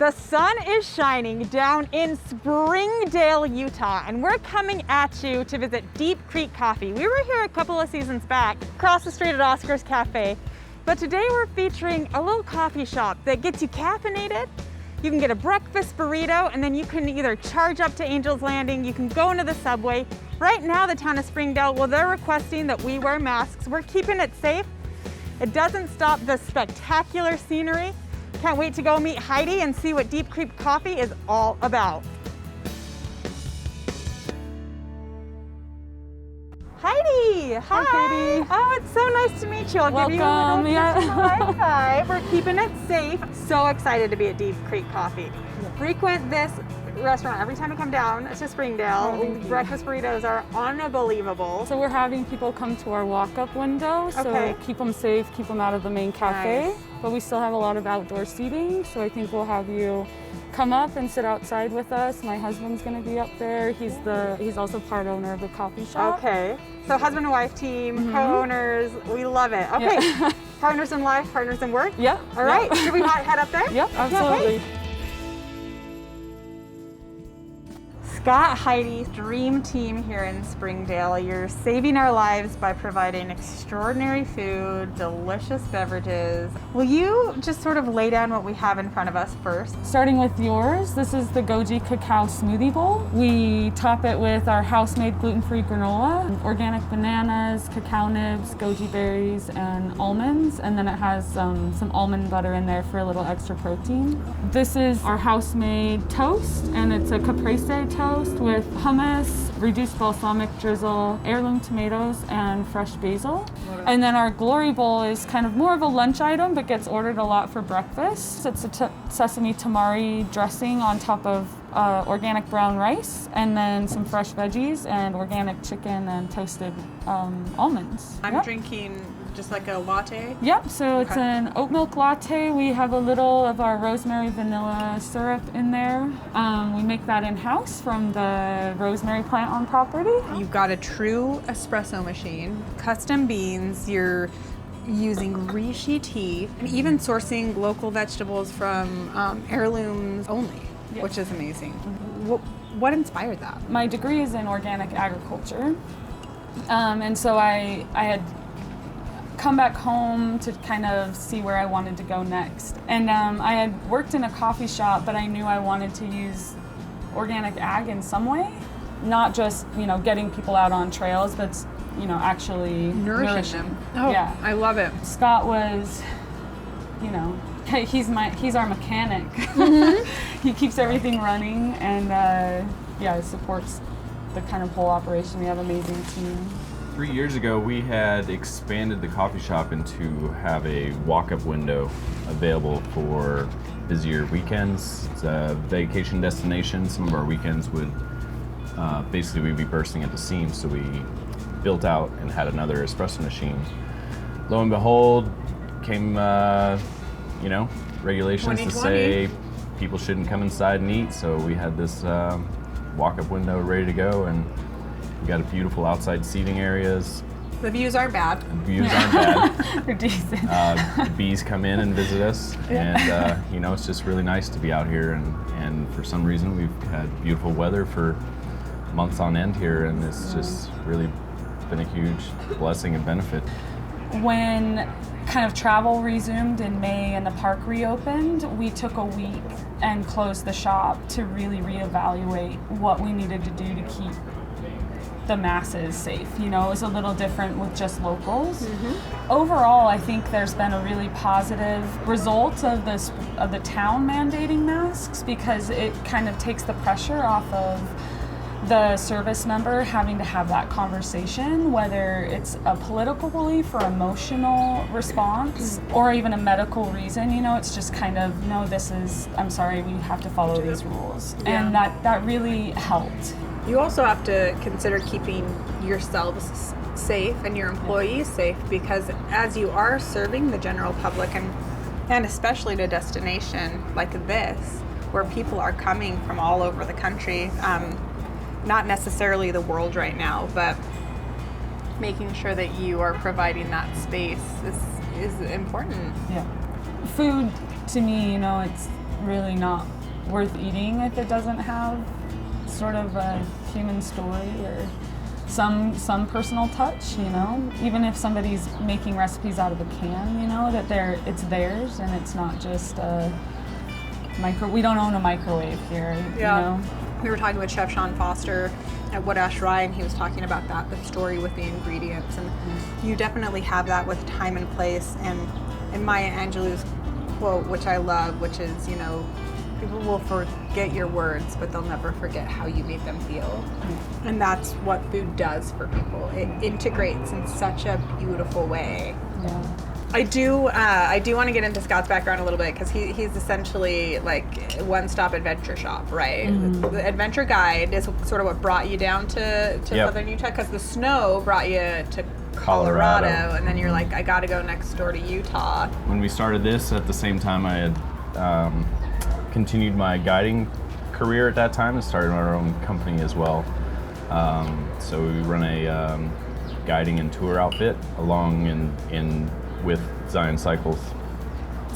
The sun is shining down in Springdale, Utah, and we're coming at you to visit Deep Creek Coffee. We were here a couple of seasons back, across the street at Oscar's Cafe, but today we're featuring a little coffee shop that gets you caffeinated. You can get a breakfast burrito, and then you can either charge up to Angel's Landing, you can go into the subway. Right now, the town of Springdale, well, they're requesting that we wear masks. We're keeping it safe. It doesn't stop the spectacular scenery. Can't wait to go meet Heidi and see what Deep Creek Coffee is all about. Heidi! Hi! Katie. Oh, it's so nice to meet you. I'll give you a little high five. We're keeping it safe. So excited to be at Deep Creek Coffee. Frequent this restaurant every time I come down to Springdale. Breakfast burritos are unbelievable. So we're having people come to our walk-up window, so keep them safe, keep them out of the main cafe. Nice. But we still have a lot of outdoor seating, so I think we'll have you come up and sit outside with us. My husband's going to be up there. He's also part owner of the coffee shop. Okay. So husband and wife team, co-owners, we love it. Okay. Yeah. Partners in life, partners in work. Yep. All right. Should we head up there? Yep, absolutely. Okay. Scott, Heidi's dream team here in Springdale. You're saving our lives by providing extraordinary food, delicious beverages. Will you just sort of lay down what we have in front of us first? Starting with yours, this is the Goji Cacao Smoothie Bowl. We top it with our house-made gluten-free granola, organic bananas, cacao nibs, goji berries, and almonds, and then it has some almond butter in there for a little extra protein. This is our house-made toast, and it's a caprese toast with hummus, reduced balsamic drizzle, heirloom tomatoes, and fresh basil. And then our Glory Bowl is kind of more of a lunch item, but gets ordered a lot for breakfast. It's a sesame tamari dressing on top of organic brown rice, and then some fresh veggies and organic chicken and toasted almonds. I'm drinking just like a latte? Yep, so it's an oat milk latte. We have a little of our rosemary vanilla syrup in there. We make that in-house from the rosemary plant on property. You've got a true espresso machine, custom beans, you're using reishi tea, and even sourcing local vegetables from heirlooms only, which is amazing. What inspired that? My degree is in organic agriculture, and so I had come back home to kind of see where I wanted to go next. And I had worked in a coffee shop, but I knew I wanted to use organic ag in some way, not just, getting people out on trails, but, actually nourishing them. Oh, yeah. I love it. Scott was, he's our mechanic. He keeps everything running and, supports the kind of whole operation. We have an amazing team. 3 years ago, we had expanded the coffee shop into have a walk-up window available for busier weekends. It's a vacation destination. Some of our weekends would basically we'd be bursting at the seams, so we built out and had another espresso machine. Lo and behold, came regulations to say people shouldn't come inside and eat. So we had this walk-up window ready to go, and we got a beautiful outside seating areas. The views aren't bad. The views aren't bad. They're decent. The bees come in and visit us, and it's just really nice to be out here. And for some reason, we've had beautiful weather for months on end here, and it's just really been a huge blessing and benefit. When kind of travel resumed in May and the park reopened, we took a week and closed the shop to really reevaluate what we needed to do to keep the masses safe. It was a little different with just locals. Overall, I think there's been a really positive result of the town mandating masks, because it kind of takes the pressure off of the service member having to have that conversation, whether it's a political belief or emotional response or even a medical reason. It's just kind of, no, I'm sorry, we have to follow these rules. And that really helped. You also have to consider keeping yourselves safe and your employees safe, because as you are serving the general public and especially to a destination like this, where people are coming from all over the country, not necessarily the world right now, but making sure that you are providing that space is important. Yeah. Food, to me, really not worth eating if it doesn't have sort of a human story or some personal touch, you know. Even if somebody's making recipes out of a can, you know, that it's theirs and it's not just a we don't own a microwave here, Yeah. you know. We were talking with Chef Sean Foster at Wood Ash Rye, and he was talking about that, the story with the ingredients. And you definitely have that with time and place. And in Maya Angelou's quote, which I love, which is, you know, people will forget your words, but they'll never forget how you made them feel. And that's what food does for people. It integrates in such a beautiful way. Yeah. I do want to get into Scott's background a little bit, because he's essentially like one-stop adventure shop, right? The Adventure Guide is sort of what brought you down to Yep. southern Utah, because the snow brought you to Colorado, and then you're like, I got to go next door to Utah. When we started this, at the same time I had continued my guiding career at that time and started our own company as well. So we run a guiding and tour outfit along in with Zion Cycles.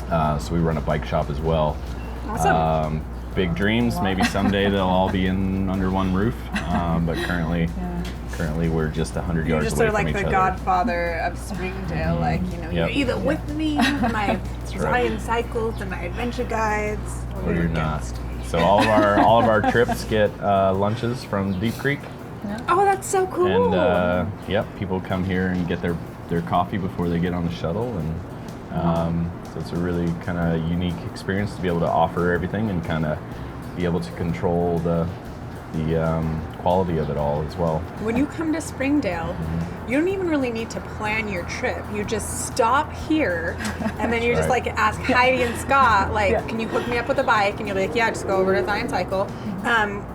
So we run a bike shop as well. Awesome. Big dreams. Maybe someday they'll all be under one roof. But currently we're just 100 You're yards just away sort of from like each the other. godfather of Springdale, like, you know, Yep. you're either with me, my right. Zion Cycles and my adventure guides, Or you're not. So all of our trips get lunches from Deep Creek, Oh, that's so cool. and people come here and get their coffee before they get on the shuttle, and so it's a really kind of unique experience to be able to offer everything and kind of be able to control the quality of it all as well. When you come to Springdale, you don't even really need to plan your trip. You just stop here, and then you just Right. like ask Heidi and Scott, like, can you hook me up with a bike? And you'll be like, yeah, just go over to Zion Cycle.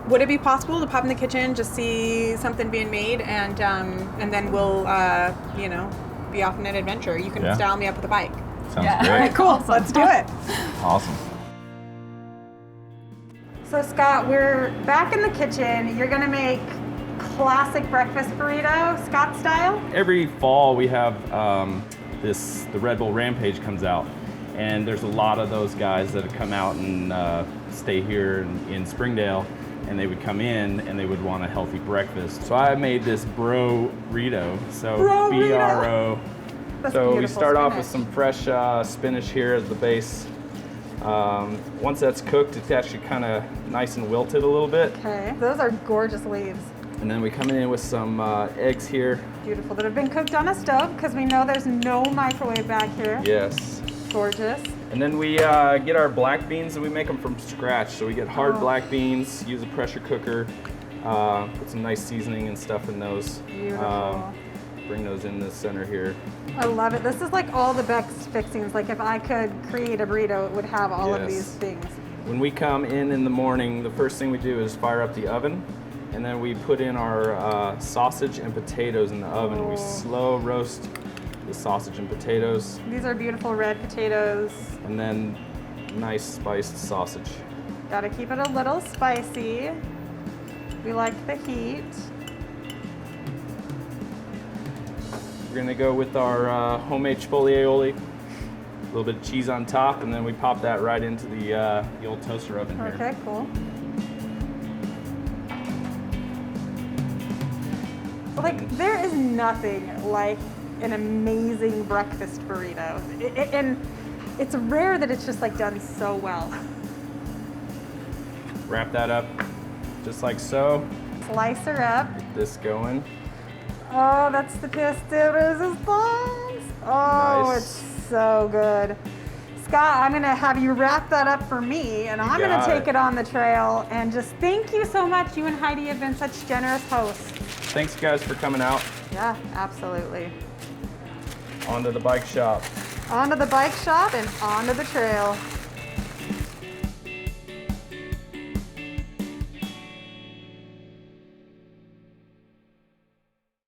Would it be possible to pop in the kitchen, just see something being made, and then we'll, be off on an adventure? You can Yeah. style me up with a bike. Sounds Yeah. great. All right, cool. Let's do it. Awesome. So Scott, we're back in the kitchen. You're gonna make classic breakfast burrito, Scott style. Every fall we have the Red Bull Rampage comes out, and there's a lot of those guys that come out and stay here in Springdale, and they would come in and they would want a healthy breakfast. So I made this Bro-rito, so Bro-rito. B-R-O. That's So we beautiful start off with spinach. some fresh spinach here as the base. Once that's cooked, it's actually kind of nice and wilted a little bit. Okay, those are gorgeous leaves. And then we come in with some eggs here. Beautiful, that have been cooked on a stove, because we know there's no microwave back here. Yes. Gorgeous. And then we get our black beans and we make them from scratch. So we get hard black beans, use a pressure cooker, put some nice seasoning and stuff in those. Beautiful. Bring those in the center here. I love it. This is like all the best fixings. Like if I could create a burrito, it would have all of Yes. these things. When we come in the morning, the first thing we do is fire up the oven, and then we put in our sausage and potatoes in the oven. We slow roast the sausage and potatoes, These are beautiful red potatoes. and then nice spiced sausage. Gotta keep it a little spicy. We like the heat. We're gonna go with our homemade chipotle aioli, a little bit of cheese on top, and then we pop that right into the old toaster oven here. Okay, cool. Like, there is nothing like an amazing breakfast burrito. And it's rare that it's just like done so well. Wrap that up just like so. Slice her up. Get this going. Oh, that's the pesto resistance. Oh, Nice. it's so good. Scott, I'm gonna have you wrap that up for me, and I'm gonna got take it. it on the trail. And just thank you so much. You and Heidi have been such generous hosts. Thanks guys for coming out. Yeah, absolutely. Onto the bike shop. Onto the bike shop and onto the trail.